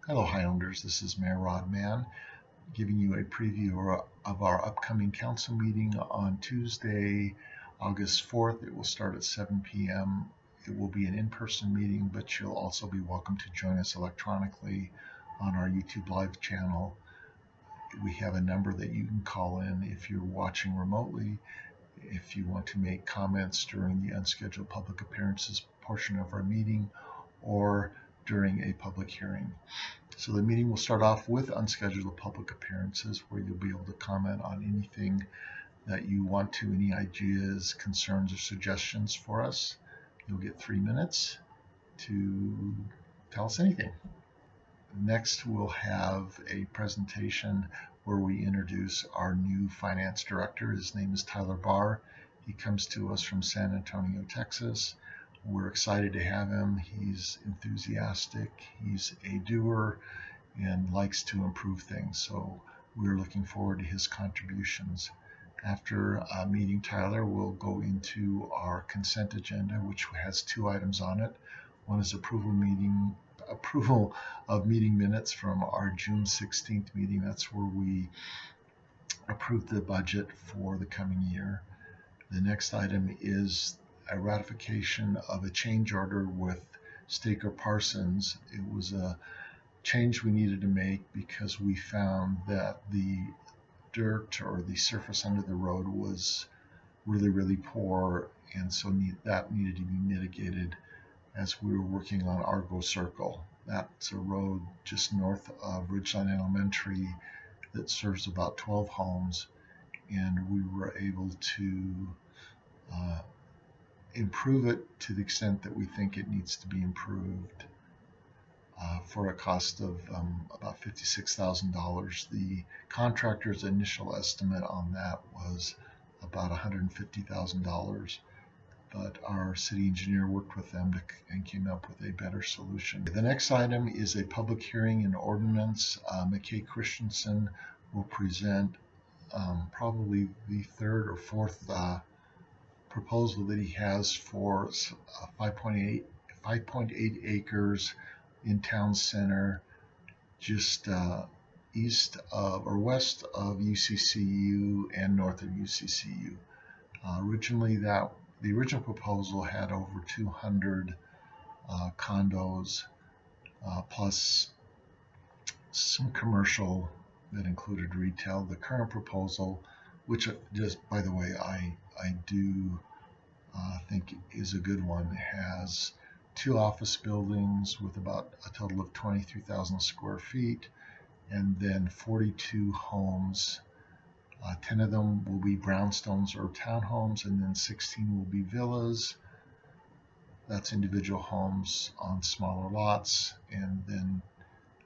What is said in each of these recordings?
Hello Highlanders, this is Mayor Rod Mann giving you a preview of our upcoming council meeting on Tuesday, August 4th. It will start at 7 p.m. It will be an in-person meeting, but you'll also be welcome to join us electronically on our YouTube live channel. We have a number that you can call in if you're watching remotely, if you want to make comments during the unscheduled public appearances portion of our meeting, or during a public hearing. So the meeting will start off with unscheduled public appearances where you'll be able to comment on anything that you want to, any ideas, concerns, or suggestions for us. You'll get 3 minutes to tell us anything. Next, we'll have a presentation where we introduce our new finance director. His name is Tyler Bahr. He comes to us from San Antonio, Texas. We're excited to have him. He's enthusiastic, he's a doer, and likes to improve things. So we're looking forward to his contributions. After meeting Tyler, we'll go into our consent agenda, which has 2 items on it. One is approval of meeting minutes from our June 16th meeting. That's where we approved the budget for the coming year. The next item is a ratification of a change order with Staker Parsons. It was a change we needed to make because we found that the dirt or the surface under the road was really poor, and so that needed to be mitigated as we were working on Argo Circle. That's a road just north of Ridgeline Elementary that serves about 12 homes, and we were able to improve it to the extent that we think it needs to be improved for a cost of about $56,000. The contractor's initial estimate on that was about $150,000, but our city engineer worked with them and came up with a better solution. The next item is a public hearing and ordinance. McKay Christensen will present probably the 3rd or 4th proposal that he has for 5.8 acres in town center, just east of or west of UCCU and north of UCCU. Originally, the original proposal had over 200 condos, plus some commercial that included retail. The current proposal, which just by the way I do think is a good one, has 2 office buildings with about a total of 23,000 square feet, and then 42 homes. 10 of them will be brownstones or townhomes, and then 16 will be villas. That's individual homes on smaller lots, and then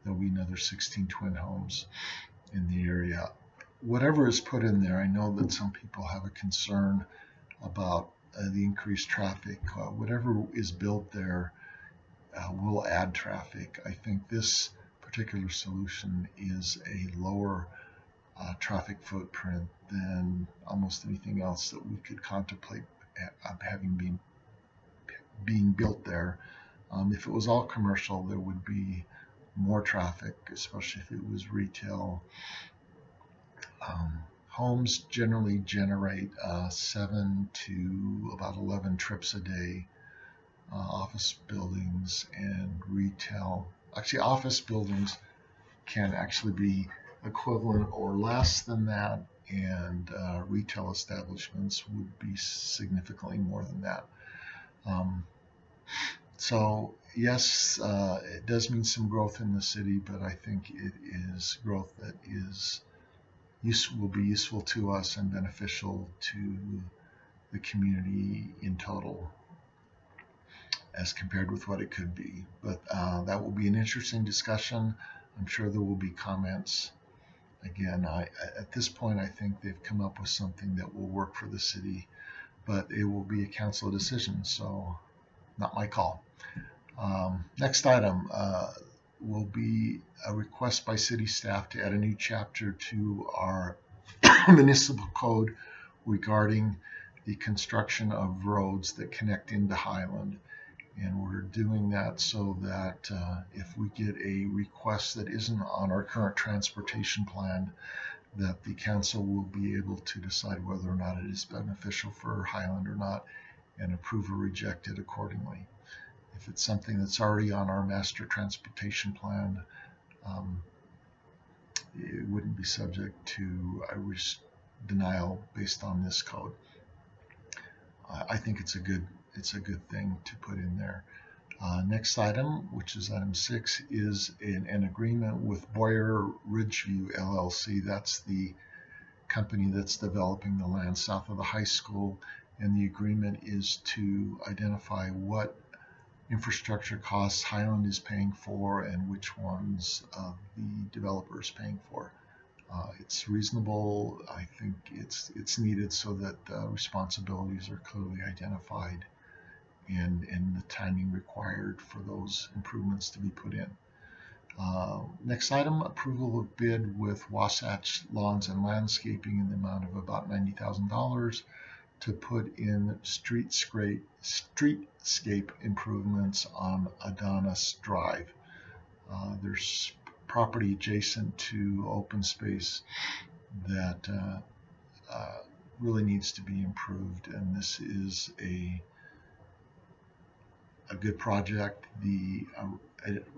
there'll be another 16 twin homes in the area. Whatever is put in there, I know that some people have a concern about the increased traffic. Whatever is built there will add traffic. I think this particular solution is a lower traffic footprint than almost anything else that we could contemplate having being built there. If it was all commercial, there would be more traffic, especially if it was retail. Homes generally generate 7 to about 11 trips a day. Office buildings and retail, actually office buildings can actually be equivalent or less than that, and retail establishments would be significantly more than that. So yes, it does mean some growth in the city, but I think it is growth that will be useful to us and beneficial to the community in total as compared with what it could be. But that will be an interesting discussion. I'm sure there will be comments. Again, at this point, I think they've come up with something that will work for the city, but it will be a council decision, so not my call. Next item will be a request by city staff to add a new chapter to our municipal code regarding the construction of roads that connect into Highland. And we're doing that so that if we get a request that isn't on our current transportation plan, that the council will be able to decide whether or not it is beneficial for Highland or not, and approve or reject it accordingly. If it's something that's already on our master transportation plan, it wouldn't be subject to a denial based on this code. I think it's a good thing to put in there. Next item, which is item 6, is an agreement with Boyer Ridgeview LLC. That's the company that's developing the land south of the high school, and the agreement is to identify what infrastructure costs Highland is paying for and which ones the developer is paying for. It's reasonable. I think it's needed so that responsibilities are clearly identified and the timing required for those improvements to be put in. Next item, approval of bid with Wasatch Lawns and Landscaping in the amount of about $90,000 to put in streetscape improvements on Adonis Drive. There's property adjacent to open space that really needs to be improved, and this is a good project. The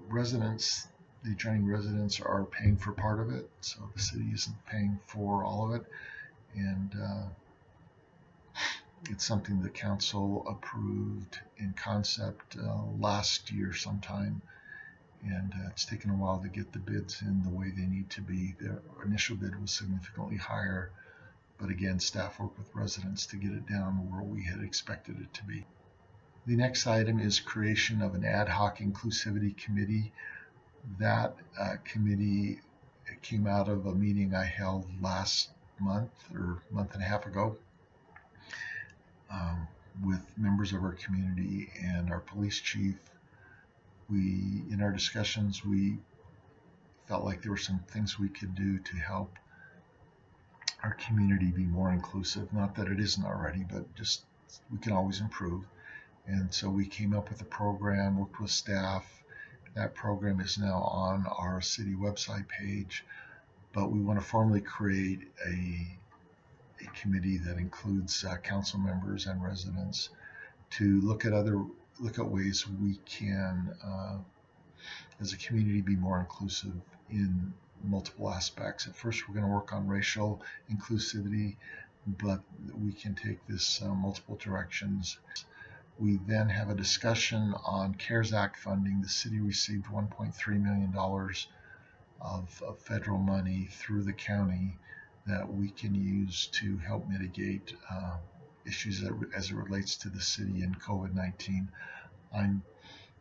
residents, the adjoining residents, are paying for part of it, so the city isn't paying for all of it, and it's something the council approved in concept last year sometime, and it's taken a while to get the bids in the way they need to be. The initial bid was significantly higher, but again, staff worked with residents to get it down where we had expected it to be. The next item is creation of an ad hoc Inclusivity Committee. That committee came out of a meeting I held last month or month and a half ago with members of our community and our police chief. In our discussions, we felt like there were some things we could do to help our community be more inclusive. Not that it isn't already, but just we can always improve. And so we came up with a program, worked with staff. That program is now on our city website page, but we want to formally create a committee that includes council members and residents to look at ways we can, as a community, be more inclusive in multiple aspects. At first, we're going to work on racial inclusivity, but we can take this multiple directions. We then have a discussion on CARES Act funding. The city received $1.3 million of federal money through the county that we can use to help mitigate issues as it relates to the city and COVID-19. I'm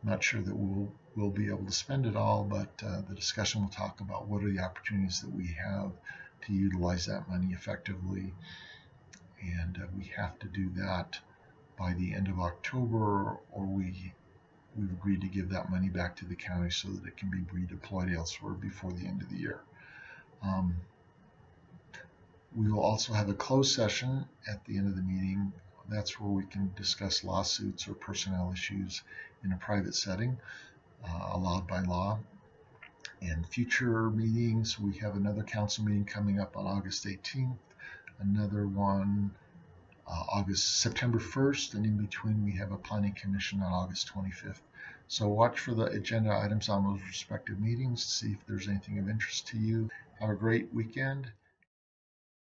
not sure that we'll be able to spend it all, but the discussion will talk about what are the opportunities that we have to utilize that money effectively, and we have to do that by the end of October, or we've agreed to give that money back to the county so that it can be redeployed elsewhere before the end of the year. We will also have a closed session at the end of the meeting. That's where we can discuss lawsuits or personnel issues in a private setting, allowed by law. And future meetings, we have another council meeting coming up on August 18th, another one September 1st, and in between we have a planning commission on August 25th. So watch for the agenda items on those respective meetings to see if there's anything of interest to you. Have a great weekend.